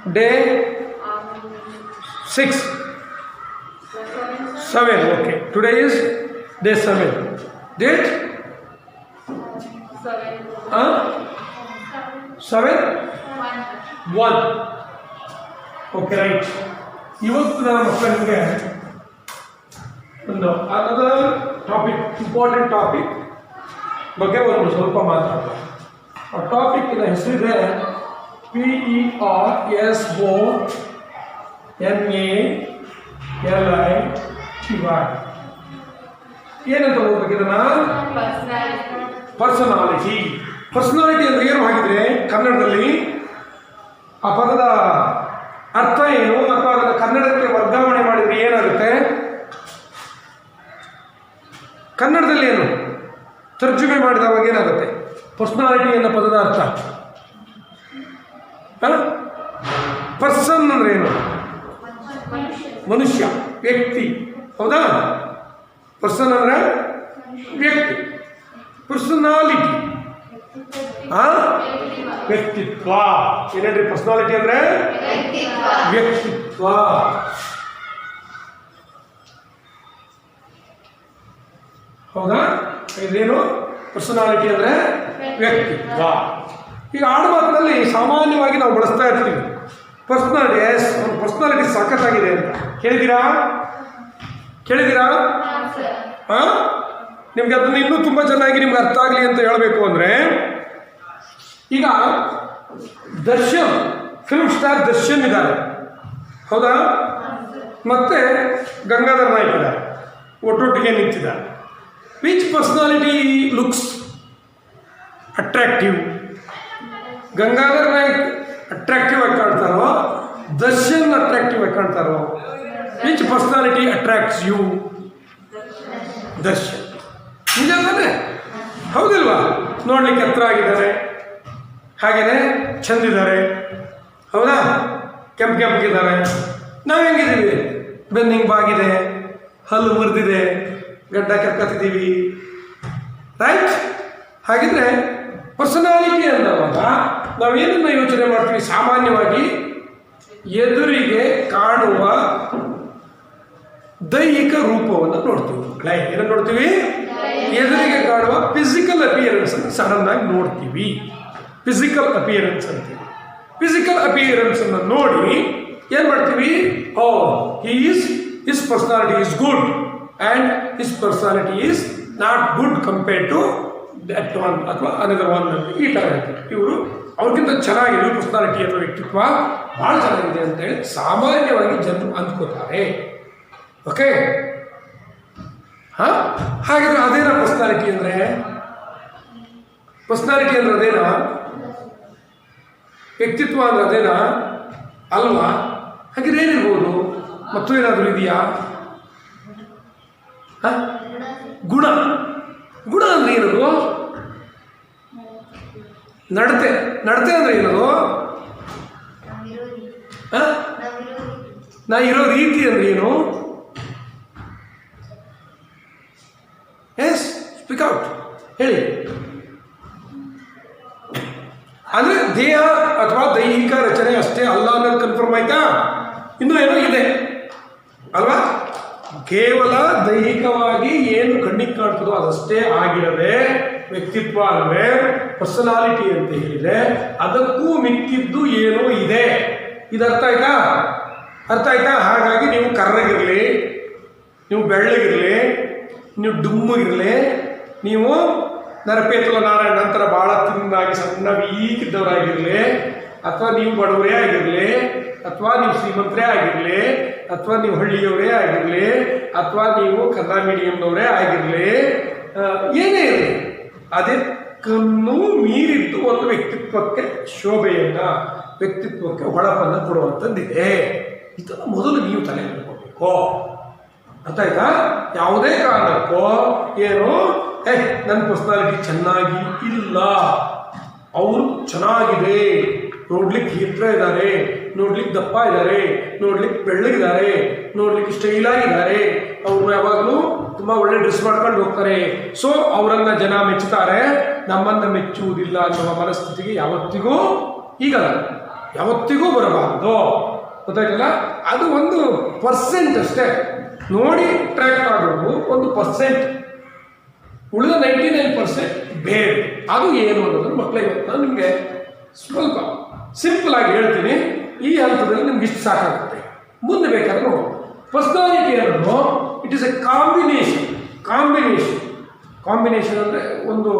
Day 6, 7. Okay. Today is day 7. Date? 7? 1. Okay, right. ಇವತ್ತು ನನ್ನ ಮಕ್ಕಳಿಗೆ ಒಂದು ಅದರ್ ಟಾಪಿಕ್, ಇಂಪಾರ್ಟೆಂಟ್ ಟಾಪಿಕ್ ಬಗ್ಗೆ ಒಂದು ಸ್ವಲ್ಪ ಮಾತಾಡೋಣ. ಆ ಟಾಪಿಕ್ಕಿನ ಹೆಸರಿದೆ PERSONALITY. ಏನಂತ ಓದಬೇಕಿದನ್ನ? ಪರ್ಸನಾಲಿಟಿ. ಪರ್ಸನಾಲಿಟಿ ಅಂದ್ರೆ ಏನು ಹಾಗಿದ್ರೆ ಕನ್ನಡದಲ್ಲಿ ಆ ಪದದ ಅರ್ಥ ಏನು, ಅಥವಾ ಅದನ್ನು ಕನ್ನಡಕ್ಕೆ ವರ್ಗಾವಣೆ ಮಾಡಿದ್ರೆ ಏನಾಗುತ್ತೆ? ಕನ್ನಡದಲ್ಲಿ ಏನು ತರ್ಜುಮೆ ಮಾಡಿದವಾಗ ಏನಾಗುತ್ತೆ? ಪರ್ಸನಾಲಿಟಿ ಅನ್ನೋ ಪದದ ಅರ್ಥ ಪರ್ಸನ್ ಅಂದ್ರೆ ಏನು? ಮನುಷ್ಯ, ವ್ಯಕ್ತಿ. ಹೌದಾ? ಪರ್ಸನ್ ಅಂದ್ರೆ ವ್ಯಕ್ತಿ. ಪರ್ಸನಾಲಿಟಿ ವ್ಯಕ್ತಿತ್ವ. ಏನೇನ್ರಿ ಪರ್ಸನಾಲಿಟಿ ಅಂದ್ರೆ? ವ್ಯಕ್ತಿತ್ವ. ಹೌದಾ? ಇದೇನು ಪರ್ಸನಾಲಿಟಿ ಅಂದ್ರೆ? ವ್ಯಕ್ತಿತ್ವ. ಈಗ ಆಡುಮಾತಿನಲ್ಲಿ ಸಾಮಾನ್ಯವಾಗಿ ನಾವು ಬಳಸ್ತಾ ಇರ್ತೀವಿ ಪರ್ಸನಾಲಿಟಿ. ಪರ್ಸನಾಲಿಟಿ ಸಖತ್ತಾಗಿದೆ ಅಂತ ಕೇಳಿದ್ದೀರಾ? ನಿಮ್ಗೆ ಅದನ್ನು ಇನ್ನೂ ತುಂಬ ಚೆನ್ನಾಗಿ ನಿಮ್ಗೆ ಅರ್ಥ ಆಗಲಿ ಅಂತ ಹೇಳಬೇಕು ಅಂದರೆ, ಈಗ ದರ್ಶನ್, ಫಿಲ್ಮ್ ಸ್ಟಾರ್ ದರ್ಶನ್ ಇದ್ದಾರೆ. ಹೌದಾ? ಮತ್ತೆ ಗಂಗಾಧರ್ ನಾಯ್ಕ್ ಇದ್ದಾರೆ, ಒಟ್ಟೊಟ್ಟಿಗೆ ನಿಂತಿದ್ದಾರೆ. Which personality looks attractive? Gangadhar Naik attractive ಆಗಿ ಕಾಣ್ತಾರೋ, ದರ್ಶನ್ ಅಟ್ರಾಕ್ಟಿವ್ ಆಗಿ ಕಾಣ್ತಾರೋ? Which personality attracts you? Darshan. ನಿಜ ತಾನೆ? ಹೌದಿಲ್ವಾ? ನೋಡ್ಲಿಕ್ಕೆ ಹತ್ರ ಆಗಿದ್ದಾರೆ, ಹಾಗೇನೆ ಚಂದಿದ್ದಾರೆ. ಹೌದಾ? ಕೆಂಪಿಗಿದ್ದಾರೆ. ನಾವು ಹೆಂಗಿದ್ದೀವಿ? ಬೆನ್ನಿಂಗ್ ಬಾಗಿದೆ, ಹಲ್ಲು ಮುರಿದಿದೆ, ಗಡ್ಡ ಕೆರ್ಕತ್ತಿದ್ದೀವಿ. ರೈಟ್? ಹಾಗಿದ್ರೆ ಪರ್ಸನಾಲಿಟಿ ಅಂದವಾಗ ನಾವೇನನ್ನ ಯೋಚನೆ ಮಾಡ್ತೀವಿ? ಸಾಮಾನ್ಯವಾಗಿ ಎದುರಿಗೆ ಕಾಣುವ ದೈಹಿಕ ರೂಪವನ್ನು ನೋಡ್ತೀವಿ. ಏನನ್ನು ನೋಡ್ತೀವಿ? ಎದುರಿಗೆ ಕಾಣುವ ಫಿಸಿಕಲ್ ಅಪಿಯರೆನ್ಸ್ ಅನ್ನು ಸಡನ್ ಆಗಿ ನೋಡ್ತೀವಿ. ಫಿಸಿಕಲ್ ಅಪಿಯರೆನ್ಸ್ ಅಂತೀವಿ. ಫಿಸಿಕಲ್ ಅಪಿಯರೆನ್ಸ್ ಅನ್ನು ನೋಡಿ ಏನು ಮಾಡ್ತೀವಿ? His personality is good and his personality is not good compared to that one ಅಥವಾ ಅನದರ್ ಒನ್ ಅಂತ ಈ ಥರ ಹೇಳ್ತಾರೆ. ಇವರು ಅವ್ರಿಗಿಂತ ಚೆನ್ನಾಗಿದೆ, ಪರ್ಸನಾಲಿಟಿ ಅಥವಾ ವ್ಯಕ್ತಿತ್ವ ಭಾಳ ಚೆನ್ನಾಗಿದೆ ಅಂತೇಳಿ ಸಾಮಾನ್ಯವಾಗಿ ಜನರು ಅಂದ್ಕೋತಾರೆ. ಓಕೆ? ಹಾಗಿದ್ರೆ ಅದೇನ ಪರ್ಸನಾಲಿಟಿ ಅಂದರೆ? ಪರ್ಸನಾಲಿಟಿ ಅಂದ್ರೆ ಅದೇನಾ? ವ್ಯಕ್ತಿತ್ವ ಅಂದ್ರೆ ಅದೇನಾ? ಅಲ್ವಾ? ಹಾಗಿದ್ರೆ ಏನಿರ್ಬೋದು? ಮತ್ತು ಏನಾದರೂ ಇದೆಯಾ? ಗುಣ. ಗುಣ ಅಂದ್ರೆ ಏನದು? ನಡತೆ. ನಡತೆ ಅಂದ್ರೆ ಏನದು? ನಾ ಇರೋ ರೀತಿ ಅಂದ್ರೆ ಏನು? ಎಸ್, ಸ್ಪೀಕ್ ಔಟ್, ಹೇಳಿ. ಅಂದ್ರೆ ದೇಹ ಅಥವಾ ದೈಹಿಕ ರಚನೆ ಅಷ್ಟೇ ಅಲ್ಲ ಅನ್ನೋದು ಕನ್ಫರ್ಮ್ ಆಯ್ತಾ? ಇನ್ನೂ ಏನೋ ಇದೆ ಅಲ್ವಾ? ಕೇವಲ ದೈಹಿಕವಾಗಿ ಏನು ಕಣ್ಣಿಗೆ ಕಾಣ್ತದೋ ಅದಷ್ಟೇ ಆಗಿರದೆ ವ್ಯಕ್ತಿತ್ವ ಅಂದರೆ ಪರ್ಸನಾಲಿಟಿ ಅಂತ ಹೇಳಿದರೆ ಅದಕ್ಕೂ ಮಿಕ್ಕಿದ್ದು ಏನೋ ಇದೆ. ಇದು ಅರ್ಥ ಆಯ್ತಾ? ಅರ್ಥ ಆಯ್ತಾ? ಹಾಗಾಗಿ ನೀವು ಕರ್ರಗಿರಲಿ, ನೀವು ಬೆಳ್ಳಗಿರಲಿ, ನೀವು ಡುಮ್ಮಗಿರಲಿ, ನೀವು ನರಪೇತುಲ ನಾರಾಯಣ ನಂತರ ಭಾಳ ತಿನ್ನಾಗಿ ಸಣ್ಣ ವೀಕಿದ್ದವರಾಗಿರಲಿ, ಅಥವಾ ನೀವು ಬಡವರೇ ಆಗಿರಲಿ, ಅಥವಾ ನೀವು ಶ್ರೀಮಂತರೇ ಆಗಿರಲಿ, ಅಥವಾ ನೀವು ಹಳ್ಳಿಯವರೇ ಆಗಿರಲಿ, ಅಥವಾ ನೀವು ಕನ್ನಡ ಮೀಡಿಯಂನವರೇ ಆಗಿರಲಿ, ಏನೇ ಇರಲಿ ಅದಕ್ಕನ್ನು ಮೀರಿದ್ದು ಒಂದು ವ್ಯಕ್ತಿತ್ವಕ್ಕೆ ಶೋಭೆಯನ್ನು, ವ್ಯಕ್ತಿತ್ವಕ್ಕೆ ಹೊಳಪನ್ನು ಕೊಡುವಂಥದ್ದಿದೆ. ಇದನ್ನು ಮೊದಲು ನೀವು ತಲೆ ಹಿಡ್ಕೋಬೇಕು. ಅರ್ಥ ಆಯ್ತಾ? ಯಾವುದೇ ಕಾರಣಕ್ಕೂ ಏನು ನನ್ನ ಪರ್ಸನಾಲಿಟಿ ಚೆನ್ನಾಗಿ ಇಲ್ಲ, ಅವರು ಚೆನ್ನಾಗಿದೆ, ನೋಡ್ಲಿಕ್ಕೆ ಎತ್ತರ ಇದ್ದಾರೆ, ನೋಡ್ಲಿಕ್ಕೆ ದಪ್ಪ ಇದ್ದಾರೆ, ನೋಡ್ಲಿಕ್ಕೆ ಬೆಳ್ಳಗಿದ್ದಾರೆ, ನೋಡ್ಲಿಕ್ಕೆ ಸ್ಟೈಲಾಗಿದ್ದಾರೆ, ಅವರು ಯಾವಾಗಲೂ ತುಂಬ ಒಳ್ಳೆ ಡ್ರೆಸ್ ಮಾಡ್ಕೊಂಡು ಹೋಗ್ತಾರೆ, ಸೊ ಅವರನ್ನು ಜನ ಮೆಚ್ಚುತ್ತಾರೆ, ನಮ್ಮನ್ನು ಮೆಚ್ಚುವುದಿಲ್ಲ ಅನ್ನುವ ಮನಸ್ಥಿತಿಗೆ ಯಾವತ್ತಿಗೂ ಈಗಲ್ಲ. ಯಾವತ್ತಿಗೂ ಬರಬಾರದು. ಗೊತ್ತಾಯ್ತಲ್ಲ? ಅದು ಒಂದು ಪರ್ಸೆಂಟ್ ಅಷ್ಟೇ. ನೋಡಿ ಟ್ರ್ಯಾಕ್ ಆಗೋದು 1%, ಉಳಿದ 99% ಬೇಡ. ಅದು ಏನು ಅನ್ನೋದನ್ನು ಮಕ್ಕಳಿಗೆ ನಾನು ನಿಮಗೆ ಸ್ವಲ್ಪ ಸಿಂಪಲ್ ಆಗಿ ಹೇಳ್ತೀನಿ. ಈ ಹಂತದಲ್ಲಿ ನಿಮ್ಗೆ ಇಷ್ಟು ಸಾಕಾಗುತ್ತೆ. ಮುಂದೆ ಬೇಕಾದ್ರೆ ನೋಡಿ. ಪರ್ಸನಾಲಿಟಿ ಅನ್ನೋದು ಇಟ್ ಈಸ್ ಎ ಕಾಂಬಿನೇಷನ್ ಅಂದರೆ ಒಂದು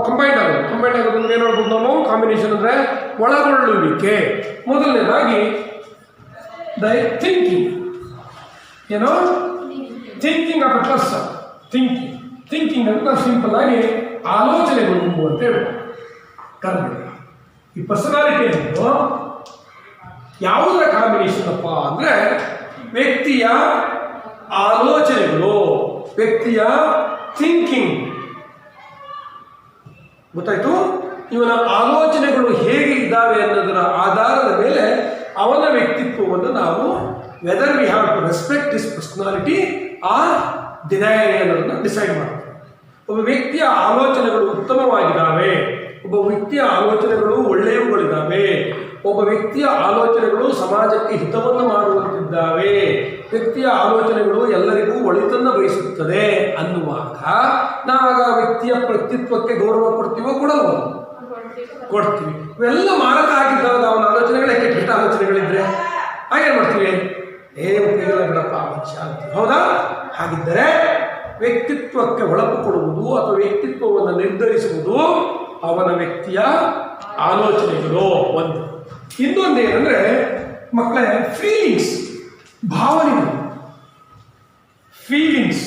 ಕಂಬೈಂಡ್ ಆಗೋದು ಏನು ಹೇಳ್ಬೋದು ನಾವು? ಕಾಂಬಿನೇಷನ್ ಅಂದರೆ ಒಳಗೊಳ್ಳುವಿಕೆ. ಮೊದಲನೇದಾಗಿ ಥಿಂಕಿಂಗ್, ಏನೋ thinking of A person. Thinking ಅಂತ ಸಿಂಪಲ್ ಆಗಿ ಆಲೋಚನೆಗಳು ಅಂತ ಹೇಳ್ಬೋದು ಕನ್ನಡ. ಈ ಪರ್ಸನಾಲಿಟಿ ಅನ್ನೋದು ಯಾವುದರ ಕಾಂಬಿನೇಷನ್ ಅಪ್ಪ ಅಂದರೆ ವ್ಯಕ್ತಿಯ ಆಲೋಚನೆಗಳು, ವ್ಯಕ್ತಿಯ ಥಿಂಕಿಂಗ್. ಗೊತ್ತಾಯ್ತು? ಇವನ ಆಲೋಚನೆಗಳು ಹೇಗೆ ಇದ್ದಾವೆ ಅನ್ನೋದರ ಆಧಾರದ ಮೇಲೆ ಅವನ ವ್ಯಕ್ತಿತ್ವವನ್ನು ನಾವು whether we have to respect his personality or deny ಅನ್ನೋದನ್ನು ಡಿಸೈಡ್ ಮಾಡ್ತೀವಿ. ಒಬ್ಬ ವ್ಯಕ್ತಿಯ ಆಲೋಚನೆಗಳು ಉತ್ತಮವಾಗಿದ್ದಾವೆ, ಒಬ್ಬ ವ್ಯಕ್ತಿಯ ಆಲೋಚನೆಗಳು ಒಳ್ಳೆಯವುಗಳಿದ್ದಾವೆ, ಒಬ್ಬ ವ್ಯಕ್ತಿಯ ಆಲೋಚನೆಗಳು ಸಮಾಜಕ್ಕೆ ಹಿತವನ್ನು ಮಾಡುವಂತಿದ್ದಾವೆ, ವ್ಯಕ್ತಿಯ ಆಲೋಚನೆಗಳು ಎಲ್ಲರಿಗೂ ಒಳಿತನ್ನು ಬಯಸುತ್ತದೆ ಅನ್ನುವಾಗ ನಾವಾಗ ವ್ಯಕ್ತಿಯ ವ್ಯಕ್ತಿತ್ವಕ್ಕೆ ಗೌರವ ಕೊಡ್ತೀವೋ ಕೊಡಲ್ವ? ಕೊಡ್ತೀವಿ. ಇವೆಲ್ಲ ಮಾರಕ ಆಗಿದ್ದಾಗ ಅವನ ಆಲೋಚನೆಗಳೇ ಕೆಟ್ಟ ಆಲೋಚನೆಗಳಿದ್ರೆ ಹಾಗೇನು ಮಾಡ್ತೀವಿ? ಉಪಯೋಗ ಬಿಡಪ್ಪ ಮನುಷ್ಯ ಅಂತೀವಿ. ಹೌದಾ? ಹಾಗಿದ್ದರೆ ವ್ಯಕ್ತಿತ್ವಕ್ಕೆ ಒಳಪು ಕೊಡುವುದು ಅಥವಾ ವ್ಯಕ್ತಿತ್ವವನ್ನು ನಿರ್ಧರಿಸುವುದು ಅವನ ವ್ಯಕ್ತಿಯ ಆಲೋಚನೆಗಳು ಒಂದು. ಇನ್ನೊಂದು ಏನಂದರೆ ಮಕ್ಕಳೇ ಫೀಲಿಂಗ್ಸ್, ಭಾವನೆಗಳು. ಫೀಲಿಂಗ್ಸ್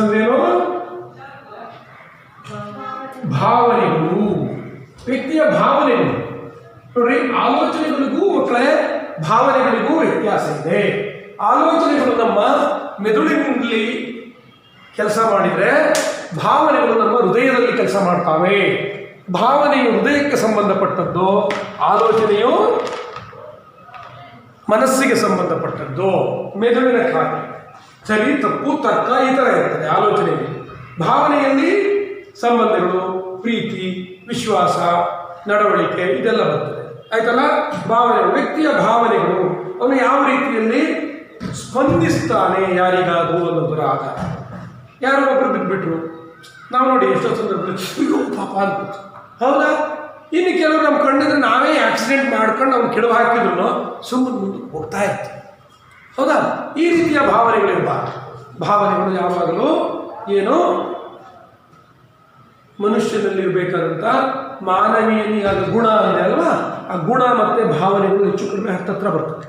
ಅಂದ್ರೇನು? ಭಾವನೆಗಳು, ವ್ಯಕ್ತಿಯ ಭಾವನೆಗಳು. ನೋಡ್ರಿ, ಆಲೋಚನೆಗಳಿಗೂ ಮಕ್ಕಳೇ ಭಾವನೆಗಳಿಗೂ ವ್ಯತ್ಯಾಸ ಇದೆ. ಆಲೋಚನೆಗಳು ನಮ್ಮ ಮೆದುಳಿನಲ್ಲಿ ಕೆಲಸ ಮಾಡಿದರೆ ಭಾವನೆಗಳು ನಮ್ಮ ಹೃದಯದಲ್ಲಿ ಕೆಲಸ ಮಾಡ್ತಾವೆ. ಭಾವನೆಯು ಹೃದಯಕ್ಕೆ ಸಂಬಂಧಪಟ್ಟದ್ದು, ಆಲೋಚನೆಯು ಮನಸ್ಸಿಗೆ ಸಂಬಂಧಪಟ್ಟದ್ದು, ಮೆದುಳಿನ ಖಾತೆ. ಸರಿ ತಪ್ಪು ತರ್ಕ ಈ ಥರ ಇರ್ತದೆ ಆಲೋಚನೆಯಲ್ಲಿ. ಭಾವನೆಯಲ್ಲಿ ಸಂಬಂಧಗಳು, ಪ್ರೀತಿ, ವಿಶ್ವಾಸ, ನಡವಳಿಕೆ ಇದೆಲ್ಲ ಬರ್ತದೆ. ಆಯ್ತಲ್ಲ? ಭಾವನೆಗಳು, ವ್ಯಕ್ತಿಯ ಭಾವನೆಗಳು, ಅವನು ಯಾವ ರೀತಿಯಲ್ಲಿ ಸ್ಪಂದಿಸ್ತಾನೆ ಯಾರಿಗಾದರೂ ಅನ್ನೋದರ ಆಧಾರ. ಯಾರೋ ಒಬ್ಬರು ಬಿದ್ದುಬಿಟ್ರು, ನಾವು ನೋಡಿ ಎಷ್ಟೋ ಸಂದರ್ಭದಲ್ಲಿ ಅಯ್ಯೋ ಪಾಪ ಅಂತ. ಹೌದಾ? ಇನ್ನು ಕೆಲವರು ನಮ್ಮ ಕಣ್ಣಿದ್ರೆ ನಾವೇ ಆಕ್ಸಿಡೆಂಟ್ ಮಾಡ್ಕೊಂಡು ಅವ್ನು ಕೆಳಗೆ ಹಾಕಿದ್ರು ಸುಮ್ಮನೆ ಮುಂದೆ ಹೋಗ್ತಾ ಇರ್ತೀವಿ. ಹೌದಾ? ಈ ರೀತಿಯ ಭಾವನೆಗಳಿರಬಾರ್ದು. ಭಾವನೆಗಳು ಯಾವಾಗಲೂ ಏನು ಮನುಷ್ಯನಲ್ಲಿರಬೇಕಾದಂಥ ಮಾನವೀಯನಿಯಾದ ಗುಣ ಇದೆ ಅಲ್ವಾ? ಆ ಗುಣ ಮತ್ತು ಭಾವನೆಗಳು ಹೆಚ್ಚು ಕಡಿಮೆ ಹತ್ತತ್ರ ಬರ್ತದೆ.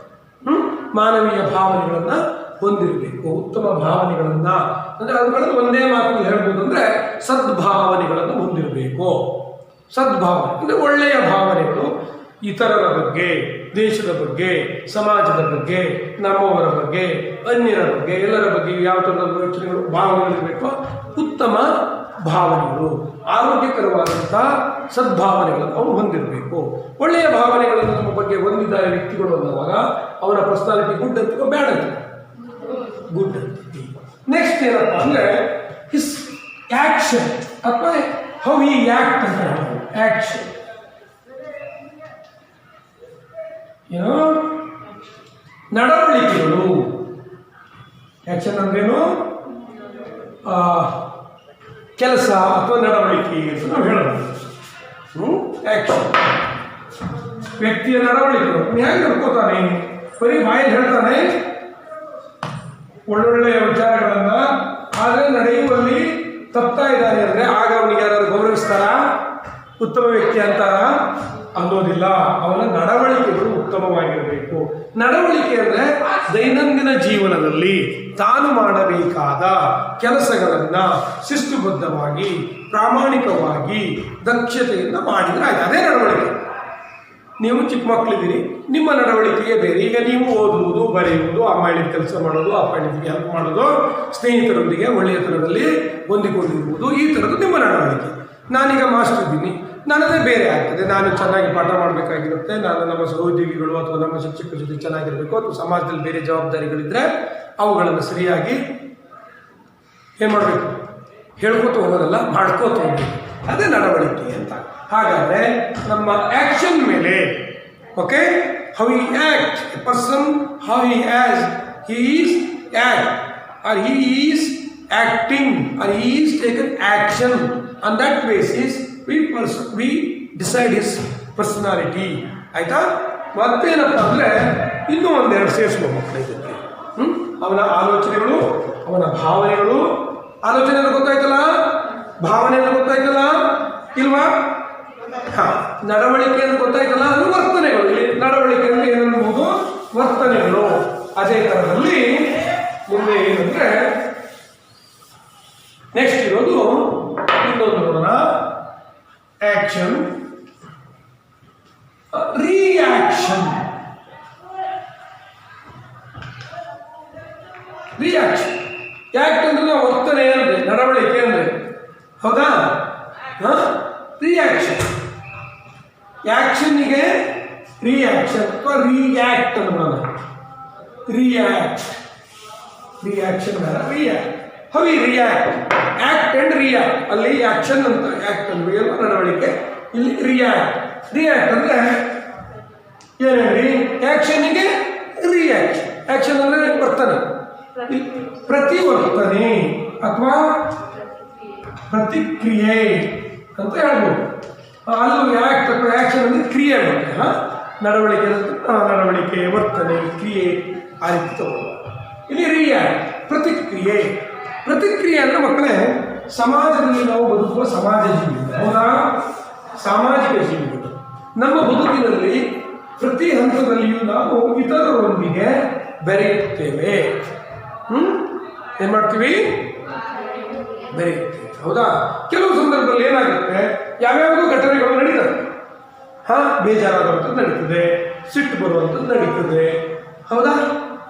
ಮಾನವೀಯ ಭಾವನೆಗಳನ್ನು ಹೊಂದಿರಬೇಕು, ಉತ್ತಮ ಭಾವನೆಗಳನ್ನು, ಅಂದರೆ ಅವುಗಳನ್ನು ಒಂದೇ ಮಾತಿನಲ್ಲಿ ಹೇಳ್ಬೋದು ಅಂದರೆ ಸದ್ಭಾವನೆಗಳನ್ನು ಹೊಂದಿರಬೇಕು. ಸದ್ಭಾವನೆ ಅಂದರೆ ಒಳ್ಳೆಯ ಭಾವನೆಗಳು, ಇತರರ ಬಗ್ಗೆ, ದೇಶದ ಬಗ್ಗೆ, ಸಮಾಜದ ಬಗ್ಗೆ, ನಮ್ಮವರ ಬಗ್ಗೆ, ಅನ್ಯರ ಬಗ್ಗೆ, ಎಲ್ಲರ ಬಗ್ಗೆ ಯಾವ ಥರದ ಯೋಚನೆಗಳು, ಭಾವನೆಗಳಿರಬೇಕು. ಉತ್ತಮ ಭಾವನೆಗಳು, ಆರೋಗ್ಯಕರವಾದಂಥ ಸದ್ಭಾವನೆಗಳನ್ನು ಅವನು ಹೊಂದಿರಬೇಕು. ಒಳ್ಳೆಯ ಭಾವನೆಗಳನ್ನು ನಮ್ಮ ಬಗ್ಗೆ ಹೊಂದಿದ್ದಾರೆ ವ್ಯಕ್ತಿಗಳು ಅನ್ನುವಾಗ ಅವನ ಪರ್ಸನಾಲಿಟಿ ಗುಡ್ ಅಂತೀವೋ ಬ್ಯಾಡ್ ಅಂತೀವಿ? ಗುಡ್ ಅಂತೀವಿ. ನೆಕ್ಸ್ಟ್ ಏನಪ್ಪ ಅಂದರೆ ಹಿಸ್ ಆ್ಯಕ್ಷನ್ ಅಥವಾ ಹೌ ಹಿ ಆ್ಯಕ್ಟ್ ಅಂತ ಹೇಳ್ತಾರೆ. ಆ್ಯಕ್ಷನ್ ಏನೋ ನಡವಳಿಕೆಗಳು. ಆ್ಯಕ್ಷನ್ ಅಂದ್ರೇನು? ಕೆಲಸ ಅಥವಾ ನಡವಳಿಕೆ ಅಂತ ನಾವು ಹೇಳೋದು. ಆ್ಯಕ್ಷನ್ ವ್ಯಕ್ತಿಯ ನಡವಳಿಕೆಗಳು. ಹೇಗೆ ನಡ್ಕೋತಾನೆ? ಬರೀ ಬಾಯಲ್ಲಿ ಹೇಳ್ತಾನೆ ಒಳ್ಳೊಳ್ಳೆಯ ವಿಚಾರಗಳನ್ನು, ಆದರೆ ನಡೆಯುವಲ್ಲಿ ತಪ್ತಾ ಇದ್ದಾನೆ ಅಂದರೆ ಆಗ ಅವನಿಗೆ ಯಾರಾದ್ರು ಗೌರವಿಸ್ತಾರ? ಉತ್ತಮ ವ್ಯಕ್ತಿ ಅಂತಾರ? ಅನ್ನೋದಿಲ್ಲ. ಅವನ ನಡವಳಿಕೆಗಳು ಉತ್ತಮವಾಗಿರಬೇಕು. ನಡವಳಿಕೆ ಅಂದರೆ ದೈನಂದಿನ ಜೀವನದಲ್ಲಿ ತಾನು ಮಾಡಬೇಕಾದ ಕೆಲಸಗಳನ್ನು ಶಿಸ್ತುಬದ್ಧವಾಗಿ, ಪ್ರಾಮಾಣಿಕವಾಗಿ, ದಕ್ಷತೆಯಿಂದ ಮಾಡಿದರೆ ಆಯ್ತು. ಅದೇ ನಡವಳಿಕೆ. ನೀವು ಚಿಕ್ಕ ಮಕ್ಕಳಿದ್ದೀರಿ, ನಿಮ್ಮ ನಡವಳಿಕೆಯೇ ಬೇರೆ. ಈಗ ನೀವು ಓದುವುದು, ಬರೆಯುವುದು, ಅಮ್ಮ ಹೇಳಿದ ಕೆಲಸ ಮಾಡೋದು, ಅಪ್ಪ ಹೇಳಿದ ಹೆಲ್ಪ್ ಮಾಡೋದು, ಸ್ನೇಹಿತರೊಂದಿಗೆ ಒಳ್ಳೆಯತನದಲ್ಲಿ ಹೊಂದಿಕೊಂಡಿರುವುದು, ಈ ಥರದ್ದು ನಿಮ್ಮ ನಡವಳಿಕೆ. ನಾನೀಗ ಮಾಸ್ಟರ್ ಇದ್ದೀನಿ, ನನ್ನದೇ ಬೇರೆ ಆಗ್ತದೆ. ನಾನು ಚೆನ್ನಾಗಿ ಪಾಠ ಮಾಡಬೇಕಾಗಿರುತ್ತೆ, ನಾನು ನಮ್ಮ ಸಹೋದ್ಯೋಗಿಗಳು ಅಥವಾ ನಮ್ಮ ಶಿಕ್ಷಕರ ಜೊತೆ ಚೆನ್ನಾಗಿರಬೇಕು, ಅಥವಾ ಸಮಾಜದಲ್ಲಿ ಬೇರೆ ಜವಾಬ್ದಾರಿಗಳಿದ್ದರೆ ಅವುಗಳನ್ನು ಸರಿಯಾಗಿ ಏನು ಮಾಡಬೇಕು? ಹೇಳ್ಕೋತ ಹೋಗೋದಲ್ಲ, ಮಾಡ್ಕೋತ ಹೋಗಬೇಕು. ಅದೇ ನಡವಳಿಕೆ ಅಂತ. ಹಾಗಾದರೆ ನಮ್ಮ ಆ್ಯಕ್ಷನ್ ಮೇಲೆ, okay, how he act, A person how he as he is act or he is acting or he is taken action, on that basis we decide his personality. ಆಯ್ತಾ? ಮತ್ತೇನಪ್ಪ ಅಂದರೆ ಇನ್ನೂ ಒಂದೆರಡು ಸೇರಿಸ್ಬೋದು ಮಕ್ಕಳಿಗೆ. ಅವನ ಆಲೋಚನೆಗಳು, ಅವನ ಭಾವನೆಗಳು. ಆಲೋಚನೆ ಅಂದ್ರೆ ಗೊತ್ತಾಯ್ತಲ್ಲ, ಭಾವನೆ ಅಂದ್ರೆ ಗೊತ್ತಾಯ್ತಲ್ಲ ಇಲ್ವಾ? ಹಾಂ, ನಡವಳಿಕೆ ಅಂದ್ರೆ ಗೊತ್ತಾಯ್ತಲ್ಲ, ಅದು ವರ್ತನೆಗಳು. ಇಲ್ಲಿ ನಡವಳಿಕೆ ಅಂದ್ರೆ ಏನನ್ಬಹುದು? ವರ್ತನೆಗಳು. ಅದೇ ಥರದಲ್ಲಿ ಮುಂದೆ ಏನಂದ್ರೆ ನೆಕ್ಸ್ಟ್ ಇರೋದು ಇನ್ನೊಂದು ನೋಡೋಣ, ಆಕ್ಷನ್, ರಿಯಾಕ್ಷನ್. ರಿಯಾಕ್ಷನ್ ಯಾಕೆ ಅಂದ್ರೆ ನಾವು ವರ್ತನೆ ಅಂದ್ರೆ ನಡವಳಿಕೆ ಅಂದ್ರೆ, ಹೌದಾ? ರಿಯಾಕ್ಷನ್, ಆಕ್ಷನ್ನಿಗೆ ರಿಯಾಕ್ಷನ್ ಅಥವಾ ರಿಯಾಕ್ಟ್ ಅನ್ನೋಣ. ರಿಯಾಕ್ಟ್, ರಿಯಾಕ್ಷನ್ ಬೇಡ, react. How we react, act and react. ಅಲ್ಲಿ ಆಕ್ಷನ್ ಅಂತ ಆಕ್ಟ್ ಅಂದ್ರೆ ನಡವಳಿಕೆ, ಇಲ್ಲಿ ರಿಯಾಕ್ಟ್. ರಿಯಾಕ್ಟ್ ಅಂದ್ರೆ ಏನೇನ್ರಿ? ಆಕ್ಷನ್ನಿಗೆ ರಿಯಾಕ್ಷನ್. ಆಕ್ಷನ್ ಅಂದ್ರೆ ವರ್ತನೆ, ಪ್ರತಿವರ್ತನೆ ಅಥವಾ ಪ್ರತಿಕ್ರಿಯೆ ಅಂತ ಹೇಳ್ಬೋದು. ಅಲ್ಲೂ ಆಕ್ಟ್ ಅಥವಾ ಆಕ್ಷನ್ ಅಂದ್ರೆ ಕ್ರಿಯೆ ಬಗ್ಗೆ. ನಡವಳಿಕೆ ನಡವಳಿಕೆ, ವರ್ತನೆ, ಕ್ರಿಯೆ, ಆ ರೀತಿ ತಗೊಳ್ಳುವ. ಇಲ್ಲಿ ರಿಯಾಕ್ಟ್, ಪ್ರತಿಕ್ರಿಯೆ. ಪ್ರತಿಕ್ರಿಯೆ ಅಂದ್ರೆ ಮಕ್ಕಳೇ, ಸಮಾಜದಲ್ಲಿ ನಾವು ಬದುಕುವ ಸಮಾಜ ಜೀವಿಗಳು, ಹೌದಾ? ಸಾಮಾಜಿಕ ಜೀವಿಗಳು. ನಮ್ಮ ಬದುಕಿನಲ್ಲಿ ಪ್ರತಿ ಹಂತದಲ್ಲಿಯೂ ನಾವು ಇತರರೊಂದಿಗೆ ಬೆರೆಯುತ್ತೇವೆ. ಏನು ಮಾಡ್ತೀವಿ? ಬೆರೆಯುತ್ತೇವೆ, ಹೌದಾ? ಕೆಲವು ಸಂದರ್ಭದಲ್ಲಿ ಏನಾಗುತ್ತೆ, ಯಾವ್ಯಾವುದೋ ಘಟನೆಗಳು ನಡೀತವೆ. ಬೇಜಾರಾಗುವಂಥದ್ದು ನಡೀತದೆ, ಸಿಟ್ಟು ಬರುವಂಥದ್ದು ನಡೀತದೆ, ಹೌದಾ?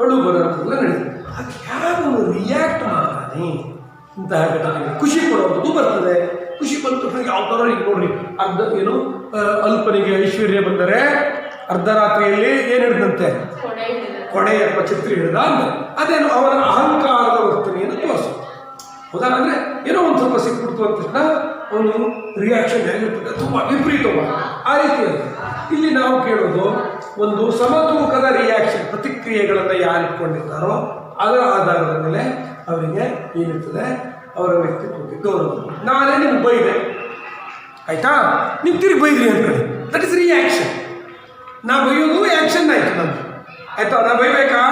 ಅಳು ಬರುವಂಥದ್ದು ನಡೀತದೆ. ಅದು ಯಾರು ರಿಯಾಕ್ಟ್ ಮಾಡ್ತಾನೆ ಇಂತಹ ಘಟನೆಗೆ. ಖುಷಿ ಪಡುವಂಥದ್ದು ಬರ್ತದೆ. ಖುಷಿ ಬಂತು ಯಾವ ಥರ ಈಗ ನೋಡ್ರಿ, ಏನು ಅಲ್ಪನಿಗೆ ಐಶ್ವರ್ಯ ಬಂದರೆ ಅರ್ಧರಾತ್ರಿಯಲ್ಲಿ ಏನು ಹಿಡಿದಂತೆ? ಕೊಡೆ ಅಥವಾ ಛತ್ರಿ ಹಿಡಿದ ಅಂದ್ರೆ ಅದೇನು ಅವನ ಅಹಂಕಾರದ ವರ್ತನೆಯನ್ನು ತೋರಿಸುತ್ತೆ, ಹೌದಾ? ಅಂದರೆ ಏನೋ ಒಂದು ಸ್ವಲ್ಪ ಸಿಕ್ಬಿಡ್ತು ಅಂತ ತಕ್ಷಣ ಅವನು ರಿಯಾಕ್ಷನ್ ಹೇಗಿರ್ತದೆ, ತುಂಬ ವಿಪರೀತವಾಗಿ ಆ ರೀತಿಯಲ್ಲಿ. ಇಲ್ಲಿ ನಾವು ಕೇಳೋದು ಒಂದು ಸಮತೂಕದ ರಿಯಾಕ್ಷನ್, ಪ್ರತಿಕ್ರಿಯೆಗಳನ್ನು ಯಾರು ಇಟ್ಕೊಂಡಿರ್ತಾರೋ ಅದರ ಆಧಾರದ ಮೇಲೆ ಅವರಿಗೆ ಏನಿರ್ತದೆ, ಅವರ ವ್ಯಕ್ತಿತ್ವಕ್ಕೆ ಗೌರವ. ನಾನೇ ನಿಮ್ಗೆ ಬೈದೆ, ಆಯ್ತಾ? ನೀವು ತಿರುಗಿ ಬೈದ್ರಿ ಅಂದ್ಕೊಳ್ಳಿ, ದಟ್ ಇಸ್ ರಿಯಾಕ್ಷನ್. ನಾ ಬೈಯೋದು ಆ್ಯಕ್ಷನ್ ಆಯ್ತು ನಂದು, ಆಯ್ತಾ? ನಾ ಬೈಬೇಕಾ?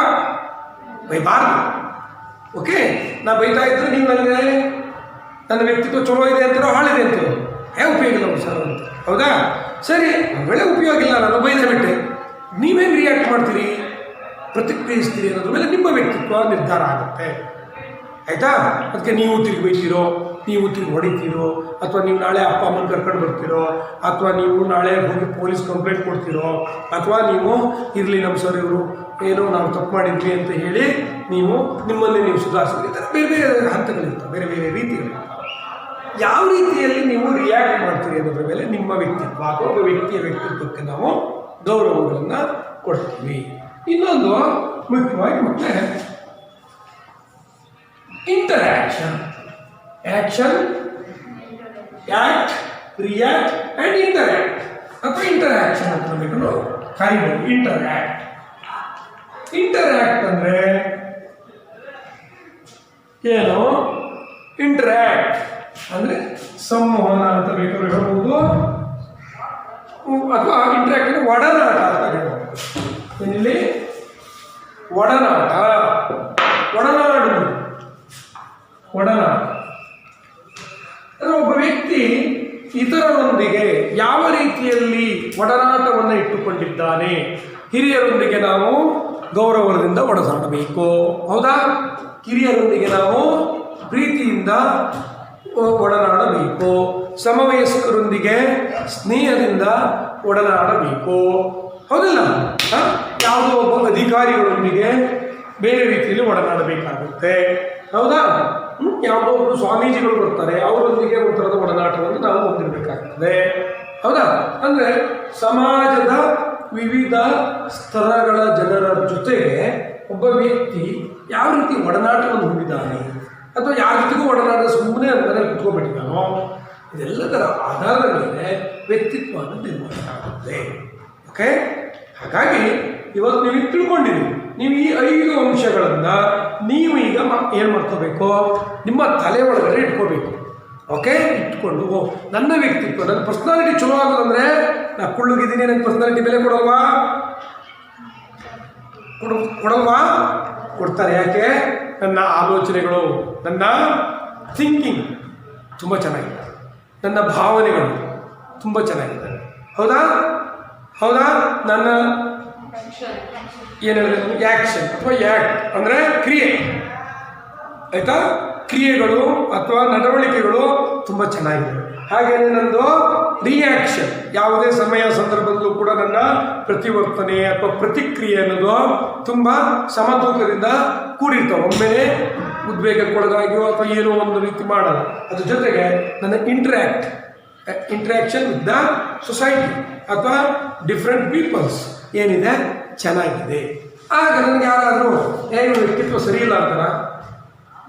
ಬೈಬಾರ್ದು. ಓಕೆ, ನಾ ಬೈತಾ ಇದ್ರೆ ನೀವು ನನಗೆ ನನ್ನ ವ್ಯಕ್ತಿತ್ವ ಚಲೋ ಇದೆ ಅಂತಾರೋ ಹಾಳಿದೆ ಅಂತಾರೋ ಉಪಯೋಗ ಇಲ್ಲ ಸರ್ ಅಂತ, ಹೌದಾ? ಸರಿ, ಒಳ್ಳೆ ಉಪಯೋಗ ಇಲ್ಲ, ನಾನು ಬೈದ್ರೆ ಬಿಟ್ಟೆ. ನೀವೇನು ರಿಯಾಕ್ಟ್ ಮಾಡ್ತೀರಿ, ಪ್ರತಿಕ್ರಿಯಿಸ್ತೀರಿ ಅನ್ನೋದ್ರ ಮೇಲೆ ನಿಮ್ಮ ವ್ಯಕ್ತಿತ್ವ ನಿರ್ಧಾರ ಆಗುತ್ತೆ, ಆಯಿತಾ? ಅದಕ್ಕೆ ನೀವು ತಿರುಗಿ ಬೈತೀರೋ, ನೀವು ತಿರುಗಿ ಹೊಡಿತೀರೋ, ಅಥವಾ ನೀವು ನಾಳೆ ಅಪ್ಪ ಅಮ್ಮನ ಕರ್ಕೊಂಡು ಬರ್ತೀರೋ, ಅಥವಾ ನೀವು ನಾಳೆ ಹೋಗಿ ಪೊಲೀಸ್ ಕಂಪ್ಲೇಂಟ್ ಕೊಡ್ತೀರೋ, ಅಥವಾ ನೀವು ಇರಲಿ ನಮ್ಮ ಸರ್ ಇವರು ಏನೋ ನಾವು ತಪ್ಪು ಮಾಡಿದ್ವಿ ಅಂತ ಹೇಳಿ ನೀವು ನಿಮ್ಮಲ್ಲಿ ನೀವು ಸುಧಾರಿಸಿದ್ರೆ ಬೇರೆ ಬೇರೆ ಹಂತಗಳಿರ್ತವೆ, ಬೇರೆ ಬೇರೆ ರೀತಿಗಳಿರ್ತವೆ. ಯಾವ ರೀತಿಯಲ್ಲಿ ನೀವು ರಿಯಾಕ್ಟ್ ಮಾಡ್ತೀರಿ ಅನ್ನೋದ್ರ ಮೇಲೆ ನಿಮ್ಮ ವ್ಯಕ್ತಿತ್ವ ಅಥವಾ ಒಬ್ಬ ವ್ಯಕ್ತಿಯ ವ್ಯಕ್ತಿತ್ವಕ್ಕೆ ನಾವು ಗೌರವಗಳನ್ನು ಕೊಡ್ತೀವಿ. ಇನ್ನೊಂದು ಮುಖ್ಯವಾಗಿ ಮತ್ತೆ interaction, action, act, react and interact ಅಥವಾ ಇಂಟರಾಕ್ಷನ್ ಅಂತ ಬೇಕು ಕರಿಬೋದು. ಇಂಟರಾಕ್ಟ್, ಇಂಟರಾಕ್ಟ್ ಅಂದರೆ ಏನು? ಇಂಟರಾಕ್ಟ್ ಅಂದರೆ ಸಂವಹನ ಅಂತ ಬೇಕಾದ್ರೆ ಹೇಳ್ಬೋದು, ಅಥವಾ ಇಂಟರಾಕ್ಟ್ ಅಂದರೆ ಒಡನಾಟ ಅಂತ ಹೇಳ್ಬೋದು. ಏನಿಲ್ಲಿ ಒಡನಾಟ, ಒಡನಾಡು, ಒಡನಾಟ ಅಂದರೆ ಒಬ್ಬ ವ್ಯಕ್ತಿ ಇತರರೊಂದಿಗೆ ಯಾವ ರೀತಿಯಲ್ಲಿ ಒಡನಾಟವನ್ನು ಇಟ್ಟುಕೊಂಡಿದ್ದಾನೆ. ಹಿರಿಯರೊಂದಿಗೆ ನಾವು ಗೌರವದಿಂದ ಒಡನಾಡಬೇಕು, ಹೌದಾ? ಕಿರಿಯರೊಂದಿಗೆ ನಾವು ಪ್ರೀತಿಯಿಂದ ಒಡನಾಡಬೇಕು, ಸಮವಯಸ್ಕರೊಂದಿಗೆ ಸ್ನೇಹದಿಂದ ಒಡನಾಡಬೇಕು, ಹೌದಿಲ್ಲ? ಯಾವುದೋ ಒಬ್ಬ ಅಧಿಕಾರಿಗಳೊಂದಿಗೆ ಬೇರೆ ರೀತಿಯಲ್ಲಿ ಒಡನಾಡಬೇಕಾಗುತ್ತೆ, ಹೌದಾ? ಯಾವುದೋ ಒಬ್ಬರು ಸ್ವಾಮೀಜಿಗಳು ಬರ್ತಾರೆ, ಅವರೊಂದಿಗೆ ಒಂದು ಥರದ ಒಡನಾಟವನ್ನು ನಾವು ಹೊಂದಿರಬೇಕಾಗ್ತದೆ, ಹೌದಾ? ಅಂದರೆ ಸಮಾಜದ ವಿವಿಧ ಸ್ತರಗಳ ಜನರ ಜೊತೆಗೆ ಒಬ್ಬ ವ್ಯಕ್ತಿ ಯಾವ ರೀತಿ ಒಡನಾಟವನ್ನು ಹೊಂದಿದ್ದಾನೆ, ಅಥವಾ ಯಾರ ಜೊತೆಗೂ ಒಡನಾಟ ಸುಮ್ಮನೆ ಮನೇಲಿ ಕುತ್ಕೊಂಡ್ಬಿಟ್ಟಿದ್ದಾನೋ, ಇದೆಲ್ಲದರ ಆಧಾರದ ಮೇಲೆ ವ್ಯಕ್ತಿತ್ವವನ್ನು ನಿರ್ಮಾಣ ಆಗುತ್ತೆ. ಓಕೆ, ಹಾಗಾಗಿ ಇವತ್ತು ನೀವು ತಿಳ್ಕೊಂಡಿದ್ದೀವಿ. ನೀವು ಈ 5 ಅಂಶಗಳನ್ನು ನೀವು ಈಗ ಏನು ಮಾಡ್ಕೋಬೇಕು, ನಿಮ್ಮ ತಲೆ ಒಳಗಡೆ ಇಟ್ಕೋಬೇಕು. ಓಕೆ, ಇಟ್ಕೊಂಡು ನನ್ನ ವ್ಯಕ್ತಿತ್ವ, ನನ್ನ ಪರ್ಸ್ನಾಲಿಟಿ ಚಲೋ ಆಗೋದಂದರೆ ನಾನು ಕುಳ್ಳುಗಿದ್ದೀನಿ, ನನ್ನ ಪರ್ಸ್ನಾಲಿಟಿ ಬೆಲೆ ಕೊಡಲ್ವಾ? ಕೊಡ್ತಾರೆ. ಯಾಕೆ? ನನ್ನ ಆಲೋಚನೆಗಳು, ನನ್ನ ಥಿಂಕಿಂಗ್ ತುಂಬ ಚೆನ್ನಾಗಿದೆ, ನನ್ನ ಭಾವನೆಗಳು ತುಂಬ ಚೆನ್ನಾಗಿದೆ. ಹೌದಾ? ನನ್ನ ಏನು ಹೇಳಿದ್ರೆ ಆ್ಯಕ್ಷನ್ ಅಥವಾ ಆ್ಯಕ್ಟ್ ಅಂದರೆ ಕ್ರಿಯೆ, ಆಯಿತಾ? ಕ್ರಿಯೆಗಳು ಅಥವಾ ನಡವಳಿಕೆಗಳು ತುಂಬ ಚೆನ್ನಾಗಿದೆ. ಹಾಗೆಯೇ ನನ್ನದು ರಿಯಾಕ್ಷನ್, ಯಾವುದೇ ಸಮಯ ಸಂದರ್ಭದಲ್ಲೂ ಕೂಡ ನನ್ನ ಪ್ರತಿವರ್ತನೆ ಅಥವಾ ಪ್ರತಿಕ್ರಿಯೆ ಅನ್ನೋದು ತುಂಬ ಸಮತೂಕದಿಂದ ಕೂಡಿರ್ತವೆ. ಒಮ್ಮೆಲೆ ಉದ್ವೇಗಕ್ಕೊಳಗಾಗಿಯೋ ಅಥವಾ ಏನೋ ಒಂದು ರೀತಿ ಮಾಡೋದು. ಅದ್ರ ಜೊತೆಗೆ ನನ್ನ ಇಂಟ್ರ್ಯಾಕ್ಷನ್ ವಿತ್ ದ ಸೊಸೈಟಿ ಅಥವಾ ಡಿಫ್ರೆಂಟ್ ಪೀಪಲ್ಸ್ ಏನಿದೆ ಚೆನ್ನಾಗಿದೆ. ಆಗ ನನಗೆ ಯಾರಾದರೂ ಏನು ವ್ಯಕ್ತಿತ್ವ ಸರಿ ಇಲ್ಲ ಅಂತಾರ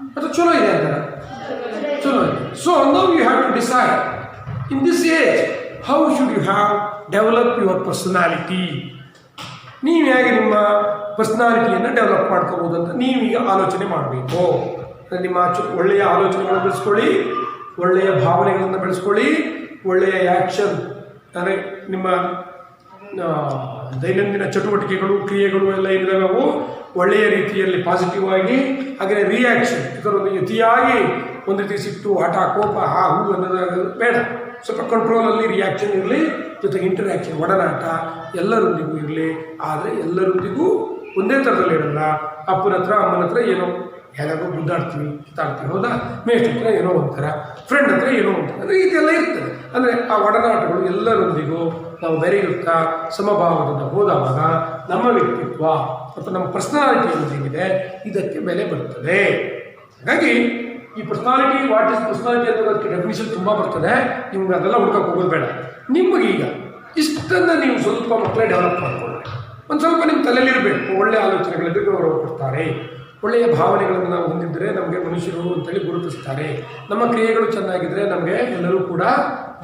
ಅಥವಾ ಚಲೋ ಇದೆ ಅಂತಾರ? ಚಲೋ ಇದೆ. So now you have to decide in this age how should you have develop your personality. ನೀವು ಹೇಗೆ ನಿಮ್ಮ ಪರ್ಸನಾಲಿಟಿಯನ್ನು ಡೆವಲಪ್ ಮಾಡ್ಕೋಬೋದು ಅಂತ ನೀವೀಗ ಆಲೋಚನೆ ಮಾಡಬೇಕು. ನಿಮ್ಮ ಒಳ್ಳೆಯ ಆಲೋಚನೆಗಳನ್ನು ಬೆಳೆಸ್ಕೊಳ್ಳಿ, ಒಳ್ಳೆಯ ಭಾವನೆಗಳನ್ನು ಬೆಳೆಸ್ಕೊಳ್ಳಿ, ಒಳ್ಳೆಯ ಆ್ಯಕ್ಷನ್ ಅಂದರೆ ನಿಮ್ಮ ದೈನಂದಿನ ಚಟುವಟಿಕೆಗಳು, ಕ್ರಿಯೆಗಳು ಎಲ್ಲ ಏನಿದಾವೆ ಅವು ಒಳ್ಳೆಯ ರೀತಿಯಲ್ಲಿ ಪಾಸಿಟಿವ್ ಆಗಿ, ಹಾಗೆಯೇ ರಿಯಾಕ್ಷನ್ ಇದರೊಂದಿಗೆ ಅತಿಯಾಗಿ ಒಂದು ರೀತಿ ಸಿಟ್ಟು, ಹಠ, ಕೋಪ, ಹೂ ಅನ್ನೋದು ಬೇಡ. ಸ್ವಲ್ಪ ಕಂಟ್ರೋಲಲ್ಲಿ ರಿಯಾಕ್ಷನ್ ಇರಲಿ, ಜೊತೆಗೆ ಇಂಟರ್ಯಾಕ್ಷನ್, ಒಡನಾಟ ಎಲ್ಲರೊಂದಿಗೂ ಇರಲಿ. ಆದರೆ ಎಲ್ಲರೊಂದಿಗೂ ಒಂದೇ ಥರದಲ್ಲಿ ಇರಲ್ಲ. ಅಪ್ಪನ ಹತ್ರ ಅಮ್ಮನ ಹತ್ರ ಏನೋ ಹೇಗಾಗೋ ಗುದ್ದಾಡ್ತೀವಿ, ಕಿತ್ತಾಡ್ತೀವಿ. ಹೌದಾ? ಮೇಷ್ಟ್ರ ಹತ್ರ ಏನೋ ಒಂಥರ, ಫ್ರೆಂಡ್ ಹತ್ರ ಏನೋ ಒಂಥರ, ಅಂದರೆ ಇದೆಲ್ಲ ಇರ್ತದೆ. ಅಂದರೆ ಆ ಒಡನಾಟಗಳು ಎಲ್ಲರೊಂದಿಗೂ ನಾವು ಬೆರೆಯುತ್ತಾ ಸಮಭಾವದಿಂದ ಹೋದಾಗ ನಮ್ಮ ವ್ಯಕ್ತಿತ್ವ ಮತ್ತು ನಮ್ಮ ಪರ್ಸನಾಲಿಟಿ ಏನಿದೆ ಇದಕ್ಕೆ ಬೆಲೆ ಬರ್ತದೆ. ಹಾಗಾಗಿ ಈ ಪರ್ಸನಾಲಿಟಿ, ವಾಟ್ ಇಸ್ ಪರ್ಸನಾಲಿಟಿ ಅನ್ನೋದಕ್ಕೆ ಡೆಫಿನಿಷನ್ ತುಂಬ ಬರ್ತದೆ. ನಿಮ್ಗೆ ಅದೆಲ್ಲ ಹುಡ್ಕೋಕೆ ಹೋಗೋದು ಬೇಡ. ನಿಮಗೀಗ ಇಷ್ಟನ್ನು ನೀವು ಸ್ವಲ್ಪ ಮಕ್ಕಳೇ ಡೆವಲಪ್ ಮಾಡಿಕೊಳ್ಳಿ. ಒಂದು ಸ್ವಲ್ಪ ನಿಮ್ಮ ತಲೆಯಲ್ಲಿರಬೇಕು. ಒಳ್ಳೆಯ ಆಲೋಚನೆಗಳಿಗೆ ಗೌರವ ಕೊಡ್ತಾರೆ, ಒಳ್ಳೆಯ ಭಾವನೆಗಳನ್ನು ನಾವು ಹೊಂದಿದ್ದರೆ ನಮಗೆ ಮನುಷ್ಯರು ಅಂತೇಳಿ ಗುರುತಿಸ್ತಾರೆ. ನಮ್ಮ ಕ್ರಿಯೆಗಳು ಚೆನ್ನಾಗಿದ್ದರೆ ನಮಗೆ ಎಲ್ಲರೂ ಕೂಡ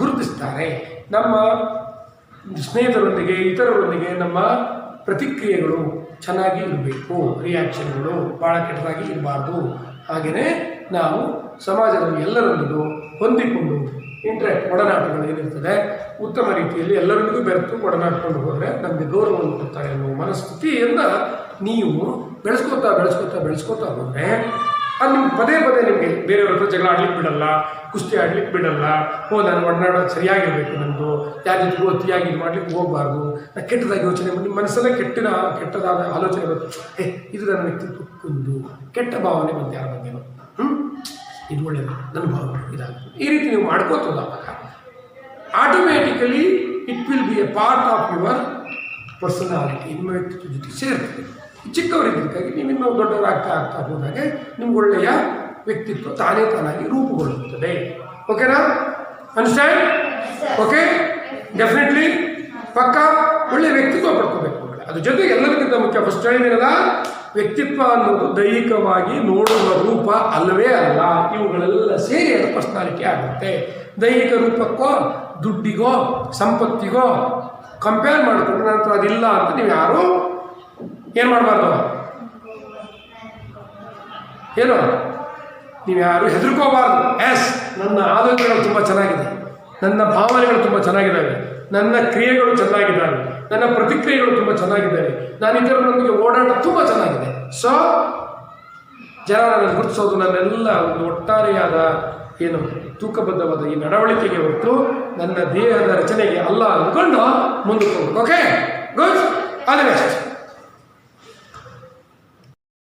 ಗುರುತಿಸ್ತಾರೆ. ನಮ್ಮ ಸ್ನೇಹಿತರೊಂದಿಗೆ, ಇತರರೊಂದಿಗೆ ನಮ್ಮ ಪ್ರತಿಕ್ರಿಯೆಗಳು ಚೆನ್ನಾಗಿ ಇರಬೇಕು, ರಿಯಾಕ್ಷನ್ಗಳು ಭಾಳ ಕೆಟ್ಟದಾಗಿ ಇರಬಾರ್ದು. ಹಾಗೆಯೇ ನಾವು ಸಮಾಜದಲ್ಲಿ ಎಲ್ಲರೊಂದಿಗೂ ಹೊಂದಿಕೊಂಡು ಒಡನಾಟಗಳು ಏನಿರ್ತದೆ ಉತ್ತಮ ರೀತಿಯಲ್ಲಿ ಎಲ್ಲರೊಂದಿಗೂ ಬೆರೆತು ಒಡನಾಡಿಕೊಂಡು ಹೋದರೆ ನಮಗೆ ಗೌರವವನ್ನು ಕೊಡ್ತಾರೆ ಅನ್ನೋ ಮನಸ್ಥಿತಿಯನ್ನು ನೀವು ಬೆಳೆಸ್ಕೋತಾ ಹೋದರೆ ಅದು ನಿಮ್ಗೆ ಪದೇ ನಿಮಗೆ ಬೇರೆಯವ್ರ ಹತ್ರ ಜಗಳ ಆಡ್ಲಿಕ್ಕೆ ಬಿಡಲ್ಲ, ಕುಸ್ತಿ ಆಡ್ಲಿಕ್ಕೆ ಬಿಡಲ್ಲ. ನಾನು ಒಡನಾಡೋದು ಸರಿಯಾಗಿರಬೇಕು, ನಮ್ಮದು ಯಾರ ಜೊತೆಗೂ ಅತಿಯಾಗಿ ಇದು ಮಾಡ್ಲಿಕ್ಕೆ ಹೋಗಬಾರ್ದು. ಕೆಟ್ಟದಾಗಿ ಯೋಚನೆ ನಿಮ್ಮ ಮನಸ್ಸಲ್ಲೇ ಕೆಟ್ಟದಾದ ಆಲೋಚನೆ ಬಂತು, ಇದು ನನ್ನ ವ್ಯಕ್ತಿತ್ವಕ್ಕೊಂದು ಕೆಟ್ಟ ಭಾವನೆ ಬಂದು ಯಾರ ಬಗ್ಗೆನೋ ಇದು ಒಳ್ಳೆಯದು, ನನ್ನ ಭಾವನೆ ಇದಾಗುತ್ತೆ. ಈ ರೀತಿ ನೀವು ಮಾಡ್ಕೋತೋದಾಗ automatically it will be a part of your personality. ನಿಮ್ಮ ವ್ಯಕ್ತಿತ್ವ ಜೊತೆ ಸೇರ್ತದೆ. ಚಿಕ್ಕವರಿದ್ದಕ್ಕಾಗಿ ನೀವು ಇನ್ನೂ ದೊಡ್ಡವರಾಗ್ತಾ ಹೋದಾಗೆ ನಿಮ್ಗೆ ಒಳ್ಳೆಯ ವ್ಯಕ್ತಿತ್ವ ತಾನಾಗಿ ರೂಪುಗೊಳ್ಳುತ್ತದೆ. ಓಕೆನಾ? ಅಂಡರ್ಸ್ಟ್ಯಾಂಡ್? ಓಕೆ, ಡೆಫಿನೆಟ್ಲಿ ಪಕ್ಕ ಒಳ್ಳೆಯ ವ್ಯಕ್ತಿತ್ವ ಪಡ್ಕೋಬೇಕು. ಅದ್ರ ಜೊತೆಗೆ ಎಲ್ಲರಿಗಿಂತ ಮುಖ್ಯ ಫಸ್ಟ್ ಹೇಳಿದಿರಲ್ಲ, ವ್ಯಕ್ತಿತ್ವ ಅನ್ನೋದು ದೈಹಿಕವಾಗಿ ನೋಡುವ ರೂಪ ಅಲ್ಲವೇ ಅಲ್ಲ. ಇವುಗಳೆಲ್ಲ ಸೇರಿ ಅದು ಪರ್ಸನಾಲಿಟಿ ಆಗುತ್ತೆ. ದೈಹಿಕ ರೂಪಕ್ಕೋ ದುಡ್ಡಿಗೋ ಸಂಪತ್ತಿಗೋ ಕಂಪೇರ್ ಮಾಡಿಕೊಂಡ್ರೆ ನಂತರ ಅದಿಲ್ಲ ಅಂತ ನೀವು ಯಾರು ಏನು ಮಾಡಬಾರ್ದು, ಏನು ನೀವು ಯಾರು ಹೆದರ್ಕೋಬಾರ್ದು. ನನ್ನ ಆಲೋಚನೆಗಳು ತುಂಬ ಚೆನ್ನಾಗಿದೆ, ನನ್ನ ಭಾವನೆಗಳು ತುಂಬ ಚೆನ್ನಾಗಿದ್ದಾವೆ, ನನ್ನ ಕ್ರಿಯೆಗಳು ಚೆನ್ನಾಗಿದ್ದಾವೆ, ನನ್ನ ಪ್ರತಿಕ್ರಿಯೆಗಳು ತುಂಬ ಚೆನ್ನಾಗಿದ್ದಾವೆ, ನಾನು ಇದರೊಂದಿಗೆ ಓಡಾಟ ತುಂಬ ಚೆನ್ನಾಗಿದೆ. ಸೊ ಜನ ನನ್ನ ಗುರುತಿಸೋದು ನನ್ನೆಲ್ಲ ಒಂದು ಒಟ್ಟಾರೆಯಾದ ಏನು ತೂಕಬದ್ಧವಾದ ಈ ನಡವಳಿಕೆಗೆ ಹೊರತು ನನ್ನ ದೇಹದ ರಚನೆಗೆ ಅಲ್ಲ ಅಂದ್ಕೊಂಡು ಮುಂದಕ್ಕೆ ಹೋಗ್ಬೇಕು. Okay, good, all the best.